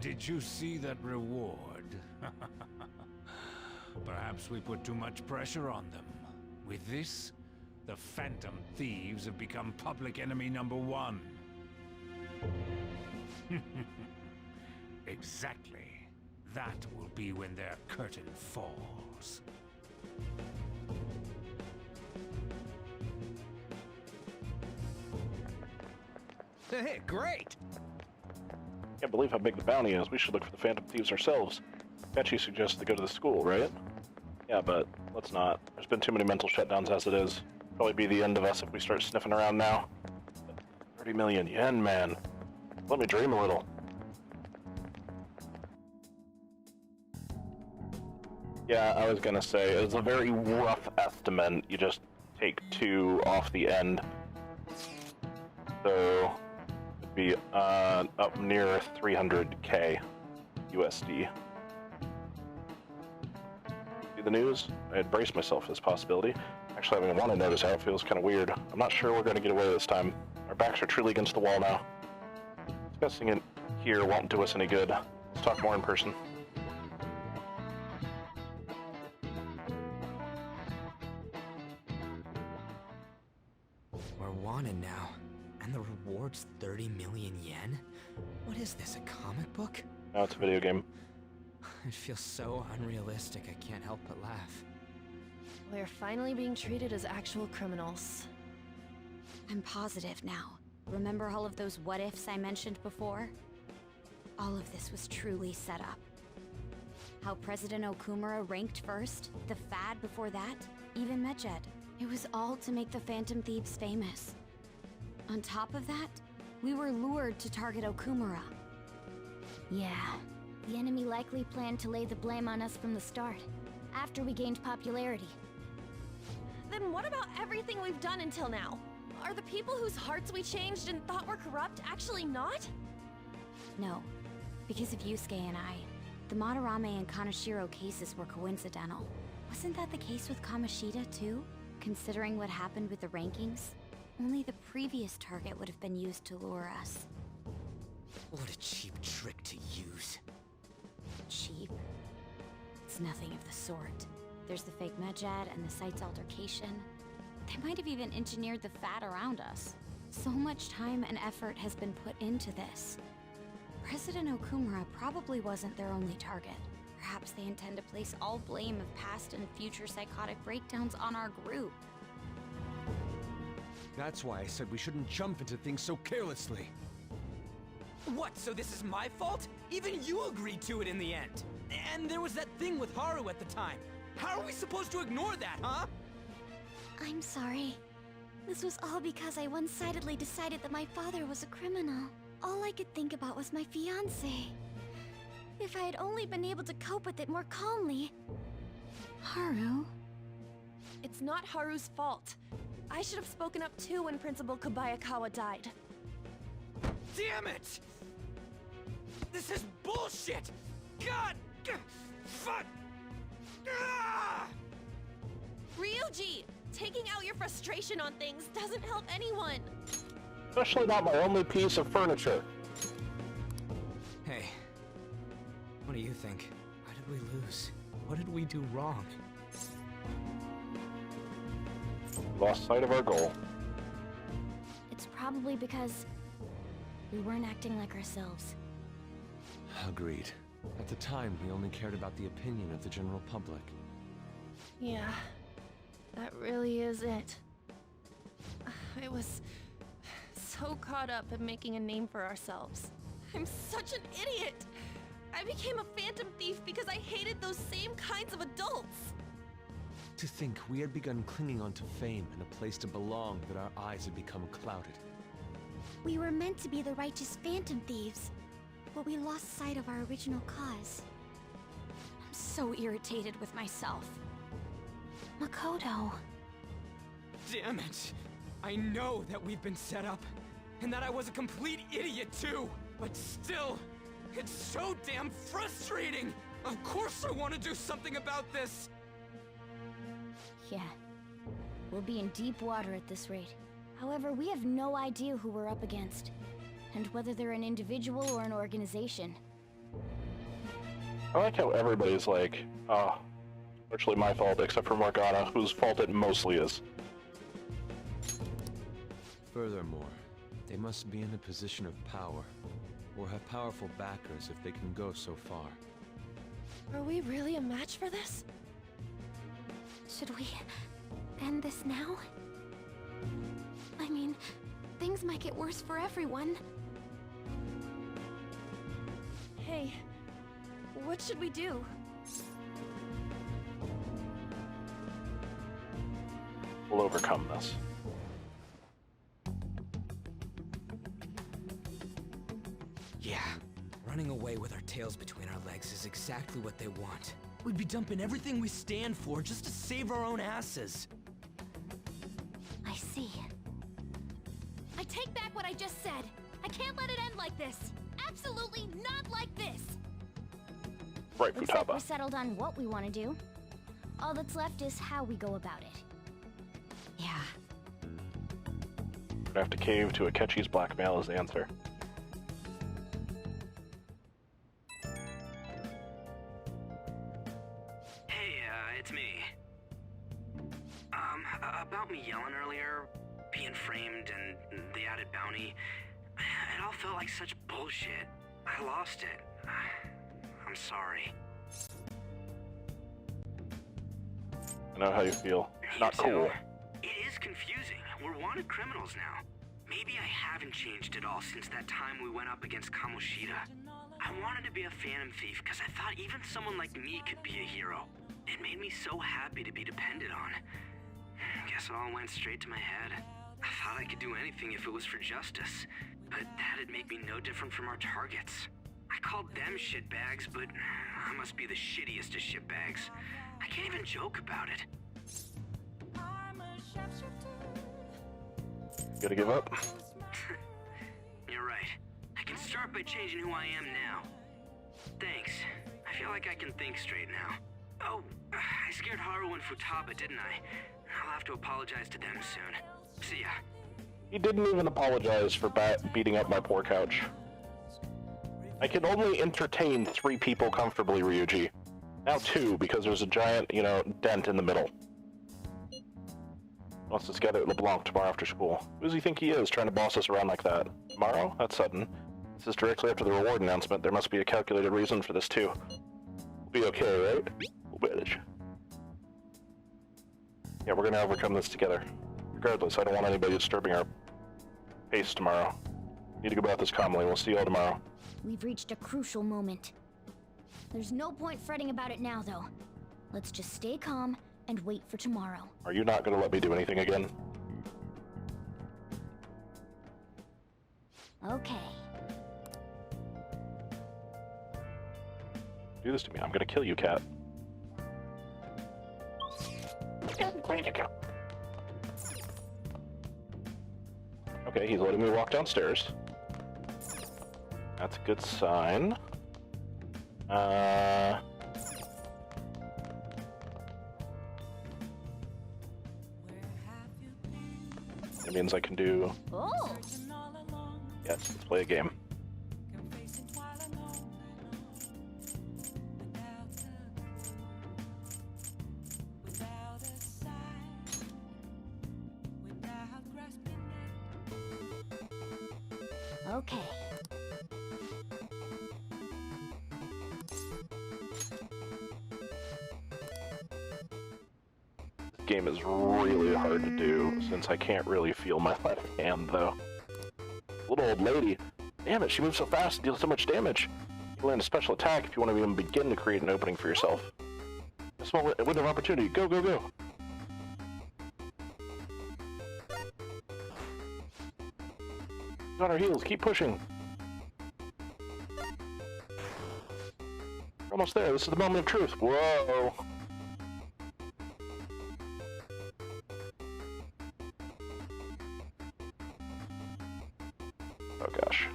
Did you see that reward? Perhaps we put too much pressure on them. With this, the Phantom Thieves have become public enemy #1. Exactly. That will be when their curtain falls. Hey, great! Can't believe how big the bounty is. We should look for the Phantom Thieves ourselves. Betchy suggests to go to the school, right? Yeah, but let's not. There's been too many mental shutdowns as it is. Probably be the end of us if we start sniffing around now. 30 million yen, man. Let me dream a little. Yeah, I was gonna say, it's a very rough estimate. You just take 2 off the end. So, it'd be up near 300k USD. See the news? I had braced myself for this possibility. Actually, I don't want to notice how it feels kind of weird. I'm not sure we're going to get away this time. Our backs are truly against the wall now. Discussing it here won't do us any good. Let's talk more in person. We're wanted now, and the reward's 30 million yen? What is this, a comic book? No, it's a video game. It feels so unrealistic, I can't help but laugh. We're finally being treated as actual criminals. I'm positive now. Remember all of those what-ifs I mentioned before? All of this was truly set up. How President Okumura ranked first, the Fad before that, even Medjed. It was all to make the Phantom Thieves famous. On top of that, we were lured to target Okumura. Yeah, the enemy likely planned to lay the blame on us from the start, after we gained popularity. Then what about everything we've done until now? Are the people whose hearts we changed and thought were corrupt actually not? No, because of Yusuke and I, the Madarame and Kaneshiro cases were coincidental. Wasn't that the case with Kamoshida too? Considering what happened with the rankings, only the previous target would have been used to lure us. What a cheap trick to use. Cheap? It's nothing of the sort. There's the fake Medjed and the site's altercation. They might have even engineered the Fat around us. So much time and effort has been put into this. President Okumura probably wasn't their only target. Perhaps they intend to place all blame of past and future psychotic breakdowns on our group. That's why I said we shouldn't jump into things so carelessly. What, so this is my fault? Even you agreed to it in the end. And there was that thing with Haru at the time. How are we supposed to ignore that, huh? I'm sorry. This was all because I one-sidedly decided that my father was a criminal. All I could think about was my fiancé. If I had only been able to cope with it more calmly... Haru? It's not Haru's fault. I should have spoken up too when Principal Kobayakawa died. Damn it! This is bullshit! God! Fuck! Ah! Ryuji! Taking out your frustration on things doesn't help anyone! Especially not my only piece of furniture. Hey, what do you think? Why did we lose? What did we do wrong? Lost sight of our goal. It's probably because we weren't acting like ourselves. Agreed. At the time, we only cared about the opinion of the general public. Yeah, that really is it. I was so caught up in making a name for ourselves. I'm such an idiot! I became a phantom thief because I hated those same kinds of adults! To think we had begun clinging onto fame and a place to belong that our eyes had become clouded. We were meant to be the righteous phantom thieves, but we lost sight of our original cause. I'm so irritated with myself. Makoto. Damn it! I know that we've been set up, and that I was a complete idiot too! But still, it's so damn frustrating! Of course I want to do something about this! Yeah. We'll be in deep water at this rate. However, we have no idea who we're up against, and whether they're an individual or an organization. I like how everybody's like, virtually my fault, except for Morgana, whose fault it mostly is. Furthermore, they must be in a position of power, or have powerful backers if they can go so far. Are we really a match for this? Should we end this now? I mean, things might get worse for everyone. Hey, what should we do? We'll overcome this. Yeah, running away with our tails between our legs is exactly what they want. We'd be dumping everything we stand for just to save our own asses. I see. I take back what I just said. I can't let it end like this. Absolutely not like this. Right, Looks like we're Futaba. settled on what we want to do. All that's left is how we go about it. Yeah. Gonna have to cave to Akechi's blackmail is the answer. Hey, it's me. About me yelling earlier, being framed, and the added bounty, it all felt like such bullshit. I lost it. I'm sorry. I know how you feel. Not You cool. too. It is confusing. We're wanted criminals now. Maybe I haven't changed at all since that time we went up against Kamoshida. I wanted to be a phantom thief because I thought even someone like me could be a hero. It made me so happy to be depended on. Guess it all went straight to my head. I thought I could do anything if it was for justice, but that'd make me no different from our targets. I called them shitbags, but I must be the shittiest of shitbags. I can't even joke about it. Gotta give up. You're right. I can start by changing who I am now. Thanks. I feel like I can think straight now. Oh, I scared Haru and Futaba, didn't I? I'll have to apologize to them soon. See ya. He didn't even apologize for beating up my poor couch. I can only entertain 3 people comfortably, Ryuji. Now 2, because there's a giant, dent in the middle. Wants to get at LeBlanc tomorrow after school. Who does he think he is, trying to boss us around like that? Tomorrow? That's sudden. This is directly after the reward announcement. There must be a calculated reason for this, too. We'll be okay, right? We'll manage. Yeah, we're gonna overcome this together. Regardless, I don't want anybody disturbing our pace tomorrow. Need to go about this calmly. We'll see you all tomorrow. We've reached a crucial moment. There's no point fretting about it now, though. Let's just stay calm and wait for tomorrow. Are you not gonna let me do anything again? Okay. Do this to me. I'm gonna kill you, cat. Okay, he's letting me walk downstairs. That's a good sign. It means I can do... Oh! Yes, let's play a game. Okay. This game is really hard to do, since I can't really feel my left hand, though. Little old lady. Damn it, she moves so fast and deals so much damage. You land a special attack if you want to even begin to create an opening for yourself. A small window of opportunity. Go, go, go. On our heels, keep pushing. We're almost there. This is the moment of truth. Whoa. Oh gosh. Oh gosh.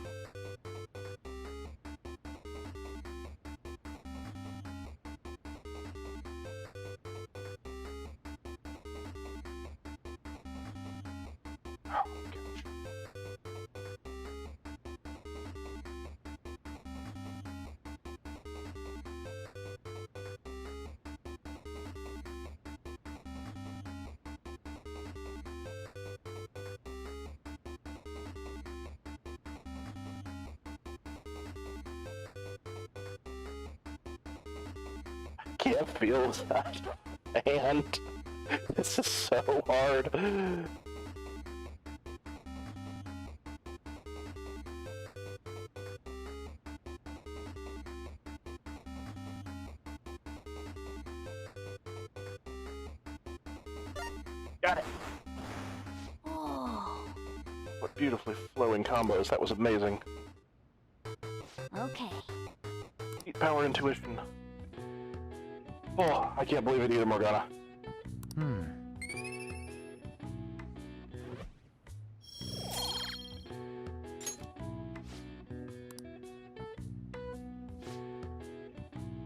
can't feel that hand. This is so hard. Got it. Oh. What beautifully flowing combos. That was amazing. Okay. Heat power intuition. Oh, I can't believe it either, Morgana.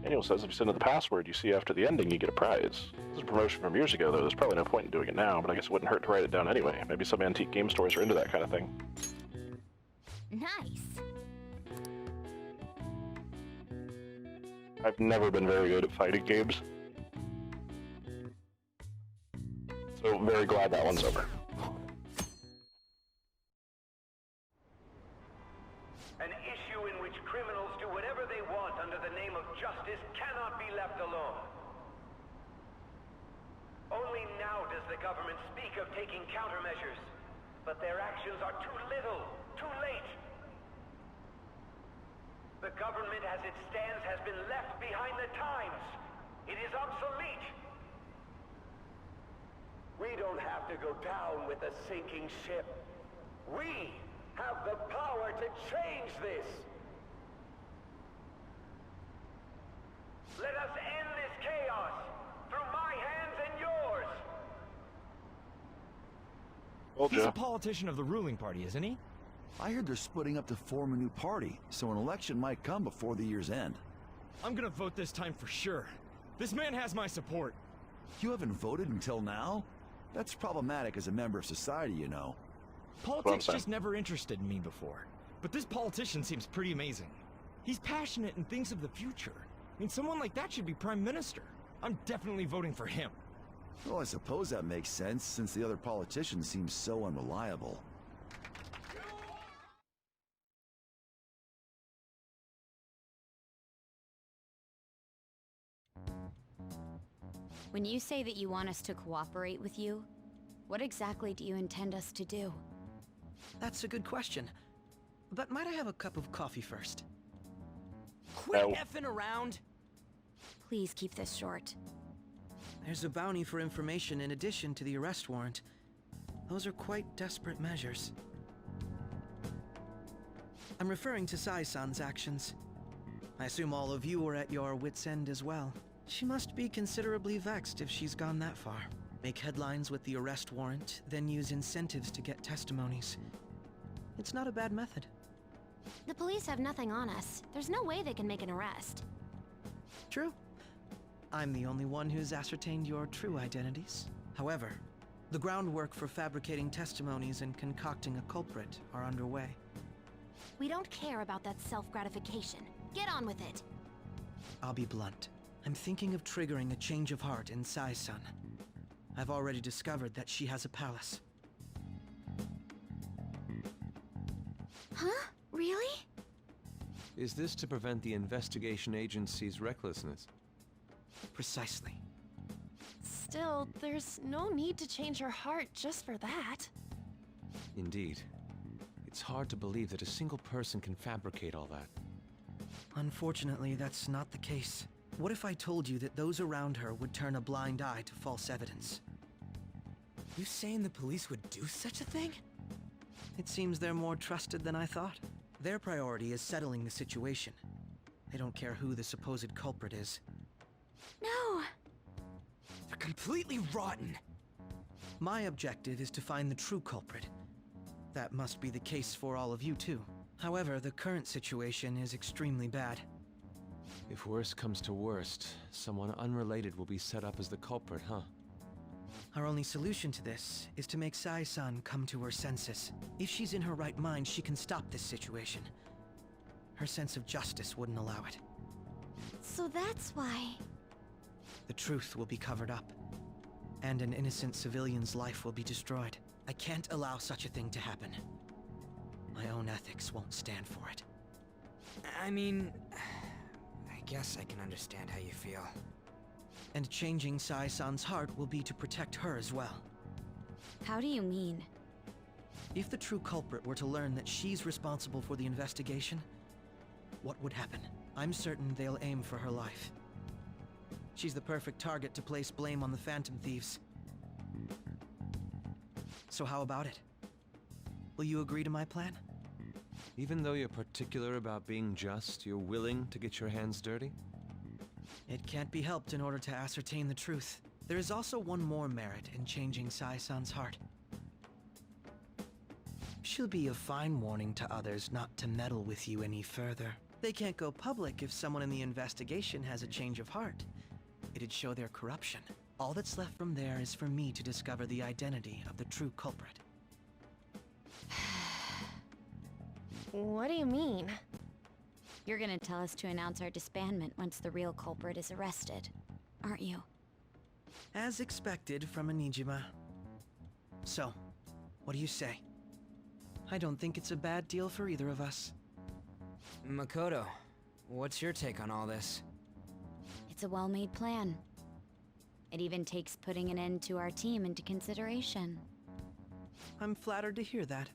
Manual says if you send in the password you see after the ending, you get a prize. This is a promotion from years ago, though. There's probably no point in doing it now, but I guess it wouldn't hurt to write it down anyway. Maybe some antique game stores are into that kind of thing. Nice. I've never been very good at fighting games. So very glad that one's over. An issue in which criminals do whatever they want under the name of justice cannot be left alone. Only now does the government speak of taking countermeasures, but their actions are too little, too late. The government as it stands has been left behind the times. It is obsolete. We don't have to go down with a sinking ship. We have the power to change this. Let us end this chaos through my hands and yours. He's a politician of the ruling party, isn't he? I heard they're splitting up to form a new party, so an election might come before the year's end. I'm gonna vote this time for sure. This man has my support. You haven't voted until now? That's problematic as a member of society, you know. Politics just never interested me before. But this politician seems pretty amazing. He's passionate and thinks of the future. I mean, someone like that should be prime minister. I'm definitely voting for him. Well, I suppose that makes sense, since the other politicians seem so unreliable. When you say that you want us to cooperate with you, what exactly do you intend us to do? That's a good question. But might I have a cup of coffee first? No. Quit effing around! Please keep this short. There's a bounty for information in addition to the arrest warrant. Those are quite desperate measures. I'm referring to Sai-san's actions. I assume all of you were at your wits' end as well. She must be considerably vexed if she's gone that far. Make headlines with the arrest warrant, then use incentives to get testimonies. It's not a bad method. The police have nothing on us. There's no way they can make an arrest. True. I'm the only one who's ascertained your true identities. However, the groundwork for fabricating testimonies and concocting a culprit are underway. We don't care about that self-gratification. Get on with it. I'll be blunt. I'm thinking of triggering a change of heart in Sai-san. I've already discovered that she has a palace. Huh? Really? Is this to prevent the investigation agency's recklessness? Precisely. Still, there's no need to change her heart just for that. Indeed. It's hard to believe that a single person can fabricate all that. Unfortunately, that's not the case. What if I told you that those around her would turn a blind eye to false evidence? You saying the police would do such a thing? It seems they're more trusted than I thought. Their priority is settling the situation. They don't care who the supposed culprit is. No! They're completely rotten! My objective is to find the true culprit. That must be the case for all of you too. However, the current situation is extremely bad. If worst comes to worst, someone unrelated will be set up as the culprit, huh? Our only solution to this is to make Sai-san come to her senses. If she's in her right mind, she can stop this situation. Her sense of justice wouldn't allow it. So that's why... The truth will be covered up, and an innocent civilian's life will be destroyed. I can't allow such a thing to happen. My own ethics won't stand for it. I mean... I guess I can understand how you feel. And changing Sai-san's heart will be to protect her as well. How do you mean? If the true culprit were to learn that she's responsible for the investigation, what would happen? I'm certain they'll aim for her life. She's the perfect target to place blame on the Phantom Thieves. So how about it? Will you agree to my plan? Even though you're particular about being just, you're willing to get your hands dirty? It can't be helped in order to ascertain the truth. There is also one more merit in changing Sai-san's heart. She'll be a fine warning to others not to meddle with you any further. They can't go public if someone in the investigation has a change of heart. It'd show their corruption. All that's left from there is for me to discover the identity of the true culprit. What do you mean? You're gonna tell us to announce our disbandment once the real culprit is arrested, aren't you? As expected from a Nijima. So, what do you say? I don't think it's a bad deal for either of us. Makoto, what's your take on all this? It's a well-made plan. It even takes putting an end to our team into consideration. I'm flattered to hear that.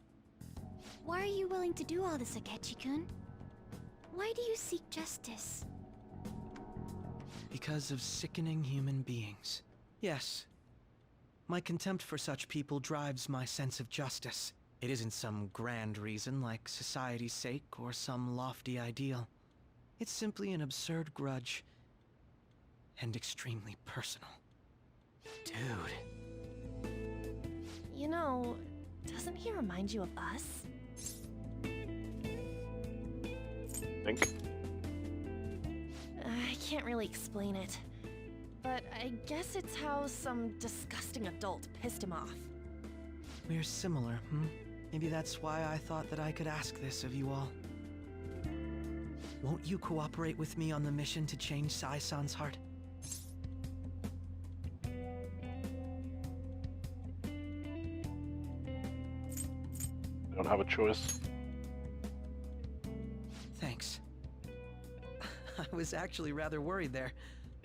Why are you willing to do all this, Akechi-kun? Why do you seek justice? Because of sickening human beings. Yes. My contempt for such people drives my sense of justice. It isn't some grand reason like society's sake or some lofty ideal. It's simply an absurd grudge. And extremely personal. Dude. You know, doesn't he remind you of us? Think? I can't really explain it. But I guess it's how some disgusting adult pissed him off. We're similar, hmm? Maybe that's why I thought that I could ask this of you all. Won't you cooperate with me on the mission to change Sai-san's heart? I don't have a choice. Thanks. I was actually rather worried there.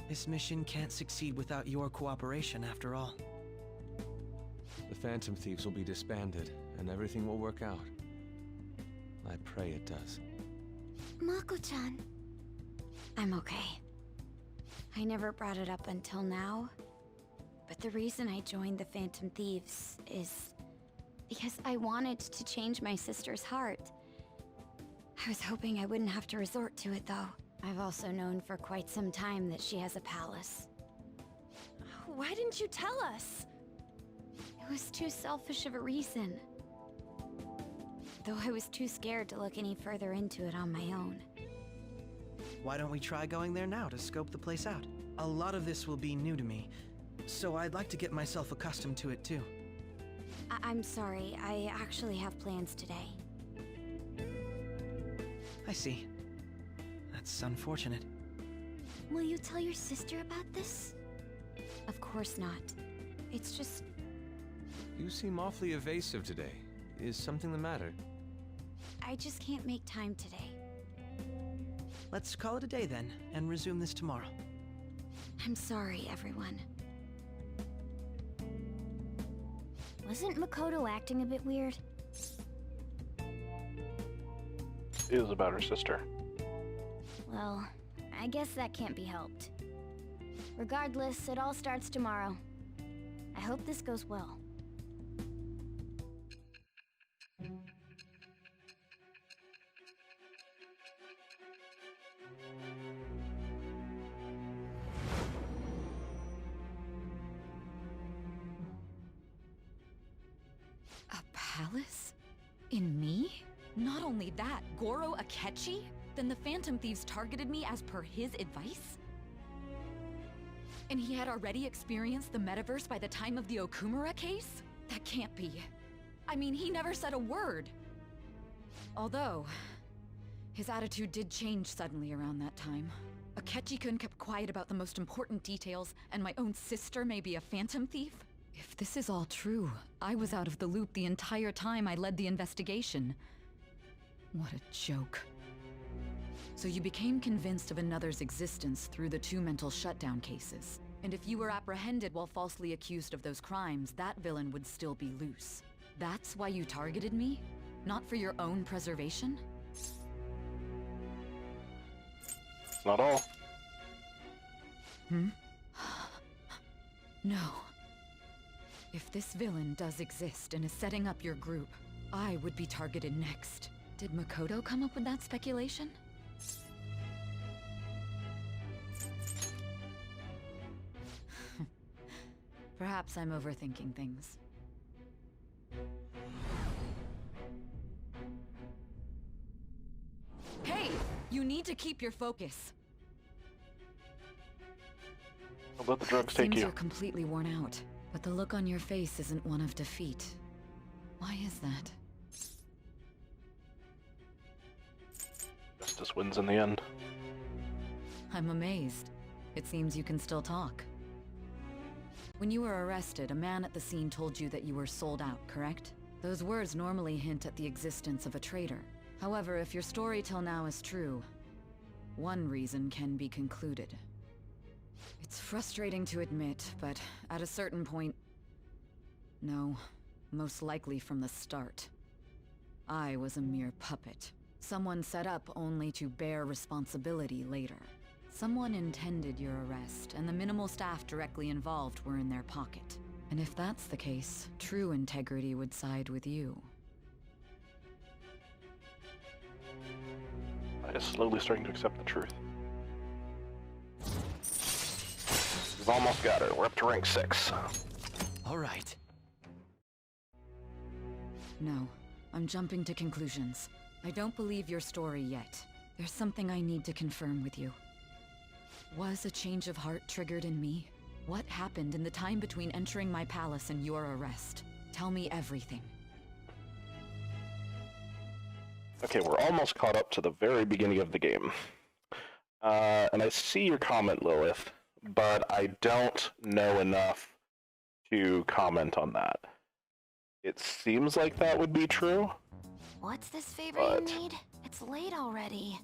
This mission can't succeed without your cooperation, after all. The Phantom Thieves will be disbanded, and everything will work out. I pray it does. Mako-chan. I'm okay. I never brought it up until now, but the reason I joined the Phantom Thieves is because I wanted to change my sister's heart. I was hoping I wouldn't have to resort to it, though. I've also known for quite some time that she has a palace. Why didn't you tell us? It was too selfish of a reason. Though I was too scared to look any further into it on my own. Why don't we try going there now to scope the place out? A lot of this will be new to me, so I'd like to get myself accustomed to it too. I'm sorry, I actually have plans today. I see. That's unfortunate. Will you tell your sister about this? Of course not. It's just... You seem awfully evasive today. Is something the matter? I just can't make time today. Let's call it a day then, and resume this tomorrow. I'm sorry, everyone. Wasn't Makoto acting a bit weird? It is about her sister. Well, I guess that can't be helped. Regardless, it all starts tomorrow. I hope this goes well. A palace? In me? Not only that, Goro Akechi? Then the Phantom Thieves targeted me as per his advice? And he had already experienced the metaverse by the time of the Okumura case? That can't be. I mean, he never said a word. Although, his attitude did change suddenly around that time. Akechi-kun kept quiet about the most important details, and my own sister may be a Phantom Thief? If this is all true, I was out of the loop the entire time I led the investigation. What a joke. So you became convinced of another's existence through the two mental shutdown cases. And if you were apprehended while falsely accused of those crimes, that villain would still be loose. That's why you targeted me? Not for your own preservation? It's not all. No. If this villain does exist and is setting up your group, I would be targeted next. Did Makoto come up with that speculation? Perhaps I'm overthinking things. Hey! You need to keep your focus. I'll let the drugs take Seems you. you're completely worn out, but the look on your face isn't one of defeat. Why is that? Justice wins in the end. I'm amazed. It seems you can still talk. When you were arrested, a man at the scene told you that you were sold out, correct? Those words normally hint at the existence of a traitor. However, if your story till now is true, one reason can be concluded. It's frustrating to admit, but at a certain point... No, most likely from the start. I was a mere puppet. Someone set up only to bear responsibility later. Someone intended your arrest, and the minimal staff directly involved were in their pocket. And if that's the case, true integrity would side with you. I is slowly starting to accept the truth. We've almost got her. We're up to rank 6. All right. No, I'm jumping to conclusions. I don't believe your story yet. There's something I need to confirm with you. Was a change of heart triggered in me? What happened in the time between entering my palace and your arrest? Tell me everything. Okay, we're almost caught up to the very beginning of the game. And I see your comment, Lilith, but I don't know enough to comment on that. It seems like that would be true. What's this favor you need? It's late already.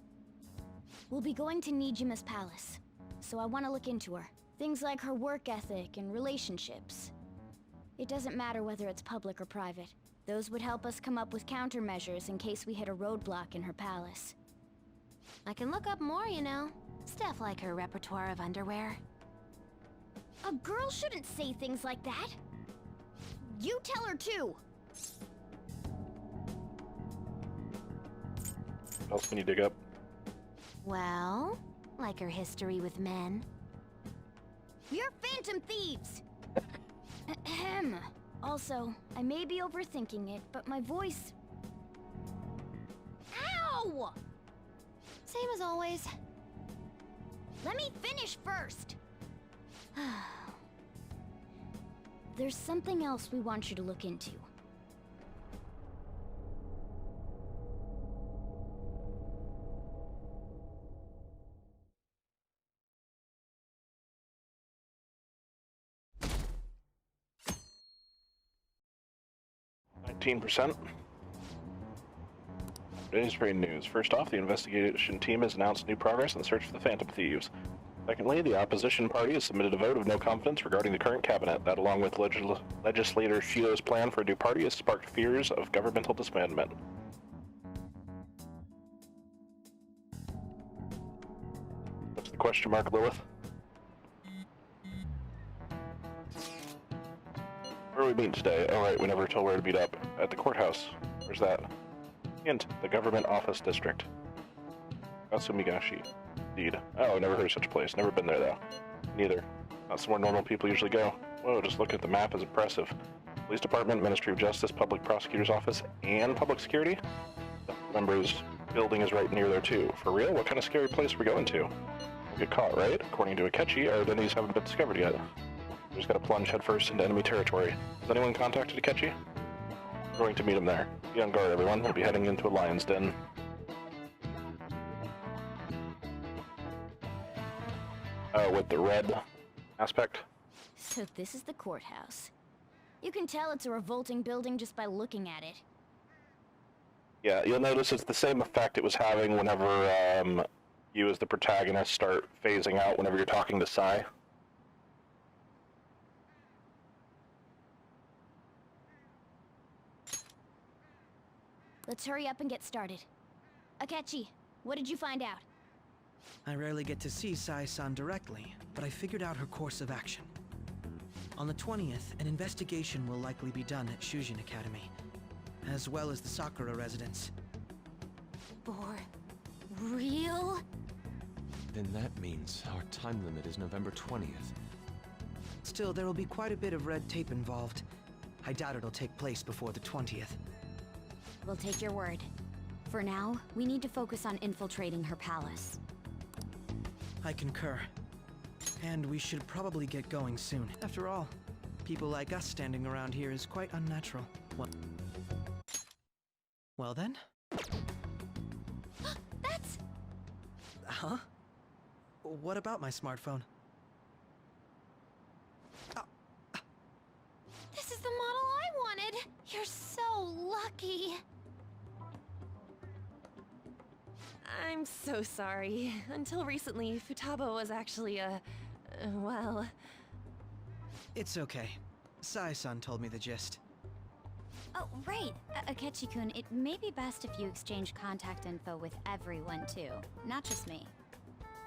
We'll be going to Nijima's palace, so I want to look into her. Things like her work ethic and relationships. It doesn't matter whether it's public or private. Those would help us come up with countermeasures in case we hit a roadblock in her palace. I can look up more, you know. Stuff like her repertoire of underwear. A girl shouldn't say things like that. You tell her too. What else can you dig up? Well, like her history with men. You're phantom thieves! Ahem. Also, I may be overthinking it, but my voice... Ow! Same as always. Let me finish first! There's something else we want you to look into. %. Today's great news. First off, the investigation team has announced new progress in the search for the Phantom Thieves. Secondly, the opposition party has submitted a vote of no confidence regarding the current cabinet. That, along with legislator Shilo's plan for a new party, has sparked fears of governmental disbandment. What's the question mark, Lilith? Where are we meeting today? Oh right, we never told where to meet up. At the courthouse. Where's that? Hint, the government office district. Katsumigashi. Indeed. Oh, I've never heard of such a place. Never been there though. Neither. Not somewhere normal people usually go. Whoa, just look at the map is impressive. Police Department, Ministry of Justice, Public Prosecutor's Office, and Public Security? The members' building is right near there too. For real? What kind of scary place are we going to? We'll get caught, right? According to Akechi, our identities haven't been discovered yet. We just gotta plunge headfirst into enemy territory. Has anyone contacted Akechi? We're going to meet him there. Be on guard, everyone. We'll be heading into a lion's den. Oh, with the red aspect? So this is the courthouse. You can tell it's a revolting building just by looking at it. Yeah, you'll notice it's the same effect it was having whenever you as the protagonist start phasing out whenever you're talking to Sai. Let's hurry up and get started. Akechi, what did you find out? I rarely get to see Sai-san directly, but I figured out her course of action. On the 20th, an investigation will likely be done at Shujin Academy, as well as the Sakura residence. For real? Then that means our time limit is November 20th. Still, there will be quite a bit of red tape involved. I doubt it'll take place before the 20th. We'll take your word. For now, we need to focus on infiltrating her palace. I concur. And we should probably get going soon. After all, people like us standing around here is quite unnatural. Well then? That's... Huh? What about my smartphone? This is the model I wanted! You're so lucky! I'm so sorry. Until recently, Futaba was actually well... It's okay. Sai-san told me the gist. Oh, right. Akechi-kun, it may be best if you exchange contact info with everyone, too. Not just me.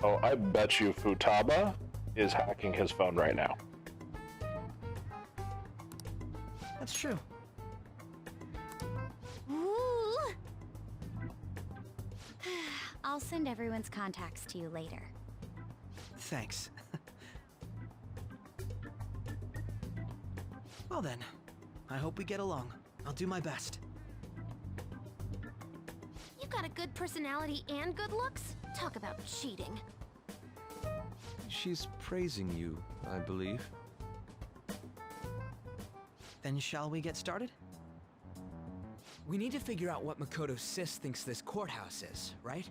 Oh, I bet you Futaba is hacking his phone right now. That's true. Ooh! I'll send everyone's contacts to you later. Thanks. Well then, I hope we get along. I'll do my best. You got a good personality and good looks? Talk about cheating. She's praising you, I believe. Then shall we get started? We need to figure out what Makoto Sis thinks this courthouse is, right?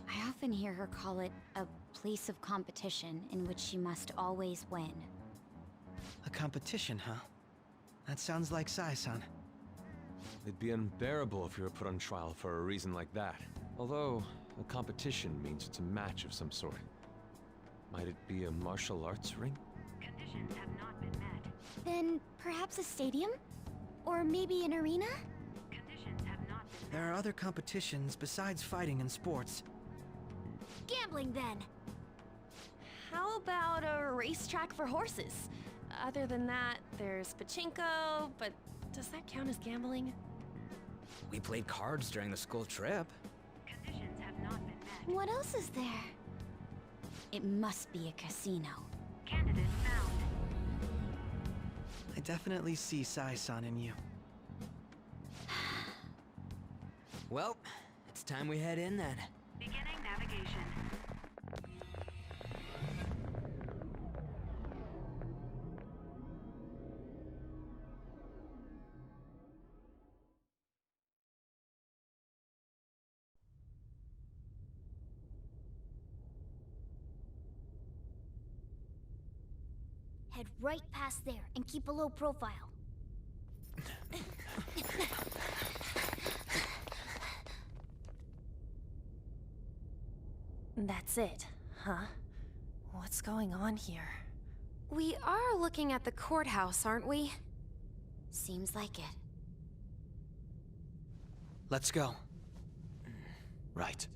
I often hear her call it a place of competition in which she must always win. A competition, huh? That sounds like Sai-san. It'd be unbearable if you were put on trial for a reason like that. Although, a competition means it's a match of some sort. Might it be a martial arts ring? Conditions have not been met. Then perhaps a stadium? Or maybe an arena? Conditions have not been met. There are other competitions besides fighting and sports. Gambling, then. How about a racetrack for horses? Other than that, there's pachinko, but does that count as gambling? We played cards during the school trip. Conditions have not been met. What else is there? It must be a casino. Candidate found. I definitely see Sai-san in you. Well, it's time we head in then. Beginning navigation. Head right past there and keep a low profile. That's it, huh? What's going on here? We are looking at the courthouse, aren't we? Seems like it. Let's go. Right.